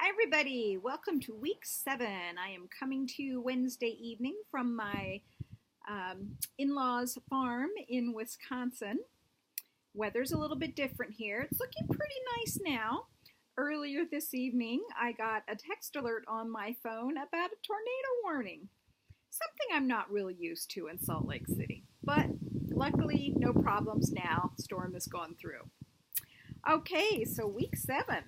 Hi everybody, welcome to week 7. I am coming to you Wednesday evening from my in-laws farm in Wisconsin. Weather's a little bit different here. It's looking pretty nice now. Earlier this evening I got a text alert on my phone about a tornado warning. Something I'm not really used to in Salt Lake City, but luckily no problems now. Storm has gone through. Okay, so week 7.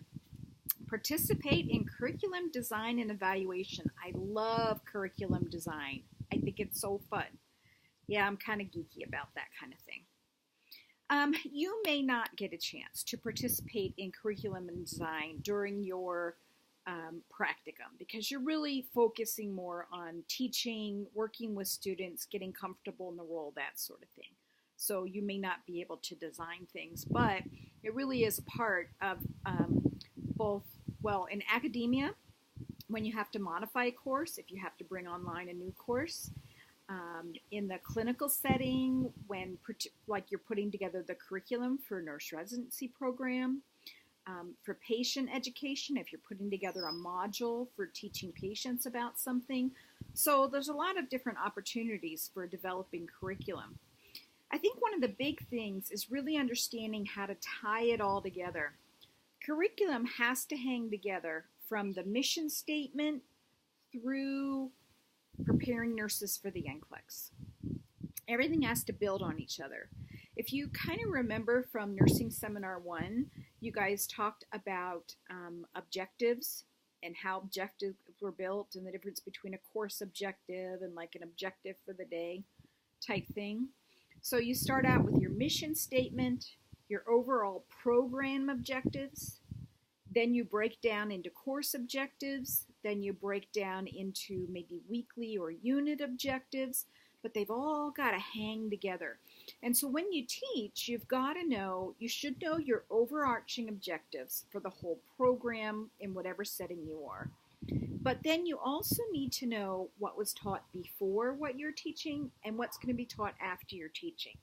Participate in curriculum design and evaluation. I love curriculum design. I think it's so fun. Yeah, I'm kind of geeky about that kind of thing. You may not get a chance to participate in curriculum and design during your practicum because you're really focusing more on teaching, working with students, getting comfortable in the role, that sort of thing. So you may not be able to design things, but it really is a part of both, well, in academia, when you have to modify a course, if you have to bring online a new course, in the clinical setting, when like you're putting together the curriculum for a nurse residency program, for patient education, if you're putting together a module for teaching patients about something. So there's a lot of different opportunities for developing curriculum. I think one of the big things is really understanding how to tie it all together. Curriculum has to hang together from the mission statement through preparing nurses for the NCLEX. Everything has to build on each other. If you kind of remember from Nursing Seminar 1, you guys talked about objectives and how objectives were built and the difference between a course objective and like an objective for the day type thing. So you start out with your mission statement, your overall program objectives, then you break down into course objectives, then you break down into maybe weekly or unit objectives, but they've all got to hang together. And so when you teach, you've got to know, you should know your overarching objectives for the whole program in whatever setting you are. But then you also need to know what was taught before what you're teaching and what's going to be taught after you're teaching.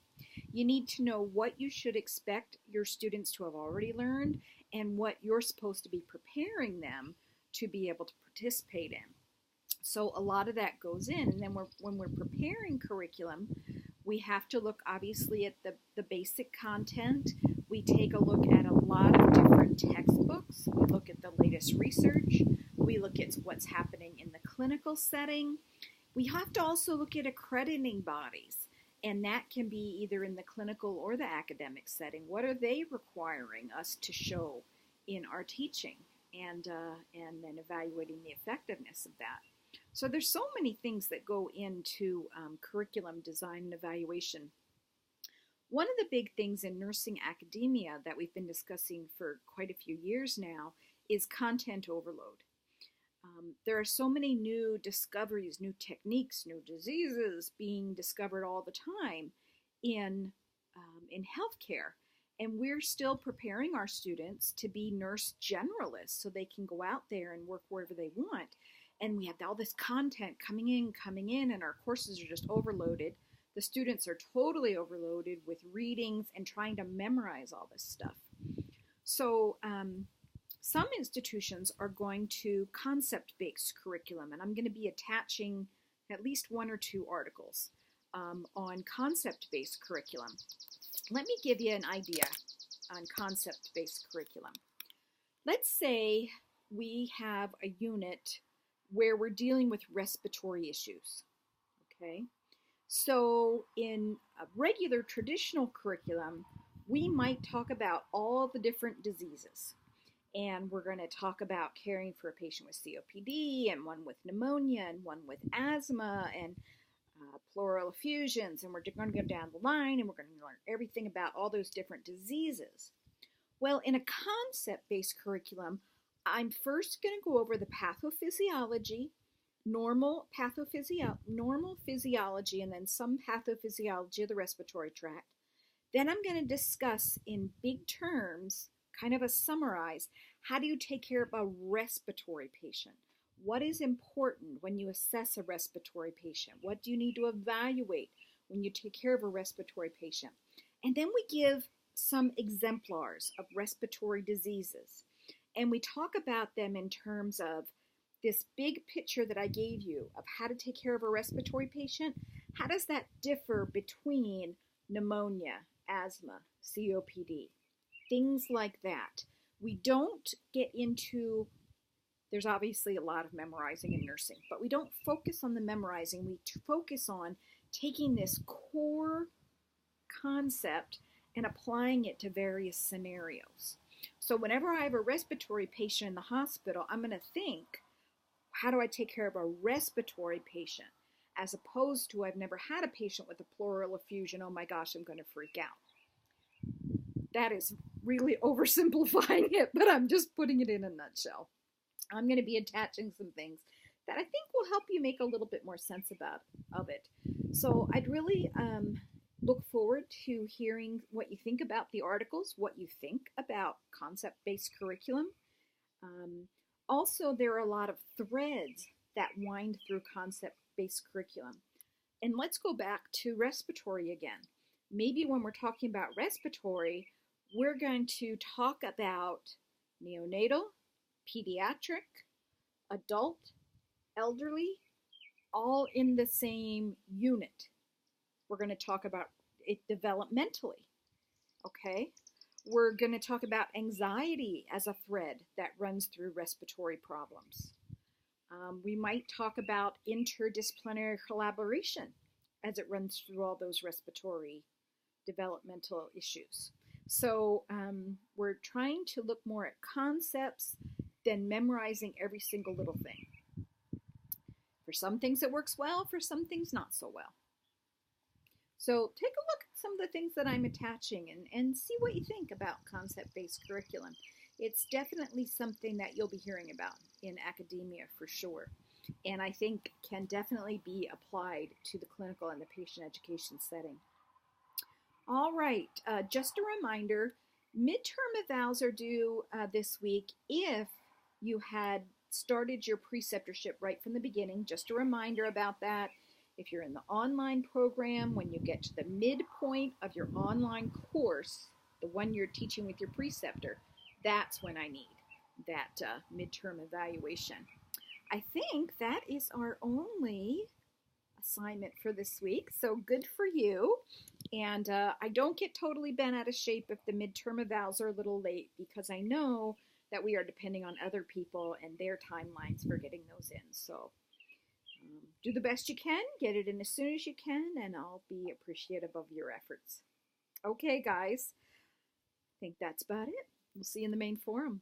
You need to know what you should expect your students to have already learned and what you're supposed to be preparing them to be able to participate in. So a lot of that goes in, and then when we're preparing curriculum, we have to look obviously at the basic content. We take a look at a lot of different textbooks. We look at the latest research. We look at what's happening in the clinical setting. We have to also look at accrediting bodies, and that can be either in the clinical or the academic setting. What are they requiring us to show in our teaching, and then evaluating the effectiveness of that. So there's so many things that go into curriculum design and evaluation. One of the big things in nursing academia that we've been discussing for quite a few years now is content overload. There are so many new discoveries, new techniques, new diseases being discovered all the time in healthcare. And we're still preparing our students to be nurse generalists so they can go out there and work wherever they want. And we have all this content coming in, and our courses are just overloaded. The students are totally overloaded with readings and trying to memorize all this stuff. So some institutions are going to concept-based curriculum, and I'm going to be attaching at least 1 or 2 articles on concept-based curriculum. Let me give you an idea on concept-based curriculum. Let's say we have a unit where we're dealing with respiratory issues, okay? So in a regular traditional curriculum, we might talk about all the different diseases. And we're going to talk about caring for a patient with COPD and one with pneumonia and one with asthma and pleural effusions, and we're going to go down the line and we're going to learn everything about all those different diseases. Well, in a concept-based curriculum, I'm first going to go over the pathophysiology, normal physiology, and then some pathophysiology of the respiratory tract. Then I'm going to discuss in big terms, kind of a summarize, how do you take care of a respiratory patient? What is important when you assess a respiratory patient? What do you need to evaluate when you take care of a respiratory patient? And then we give some exemplars of respiratory diseases. And we talk about them in terms of this big picture that I gave you of how to take care of a respiratory patient. How does that differ between pneumonia, asthma, COPD, things like that? We don't get into, there's obviously a lot of memorizing in nursing, but we don't focus on the memorizing. We focus on taking this core concept and applying it to various scenarios. So whenever I have a respiratory patient in the hospital, I'm going to think, how do I take care of a respiratory patient? As opposed to, I've never had a patient with a pleural effusion, oh my gosh, I'm going to freak out. That is really oversimplifying it, but I'm just putting it in a nutshell. I'm going to be attaching some things that I think will help you make a little bit more sense of it. So I'd really look forward to hearing what you think about the articles, what you think about concept-based curriculum. Also, there are a lot of threads that wind through concept-based curriculum. And let's go back to respiratory again. Maybe when we're talking about respiratory, we're going to talk about neonatal, pediatric, adult, elderly, all in the same unit. We're going to talk about it developmentally, okay? We're going to talk about anxiety as a thread that runs through respiratory problems. We might talk about interdisciplinary collaboration as it runs through all those respiratory developmental issues. So we're trying to look more at concepts than memorizing every single little thing. For some things it works well, for some things not so well. So take a look at some of the things that I'm attaching and see what you think about concept-based curriculum. It's definitely something that you'll be hearing about in academia for sure, and I think can definitely be applied to the clinical and the patient education setting. All right, just a reminder, midterm evals are due this week if you had started your preceptorship right from the beginning. Just a reminder about that. If you're in the online program, when you get to the midpoint of your online course, the one you're teaching with your preceptor, that's when I need that midterm evaluation. I think that is our only assignment for this week, so good for you. And I don't get totally bent out of shape if the midterm evals are a little late, because I know that we are depending on other people and their timelines for getting those in. So do the best you can, get it in as soon as you can, and I'll be appreciative of your efforts. Okay, guys, I think that's about it. We'll see you in the main forum.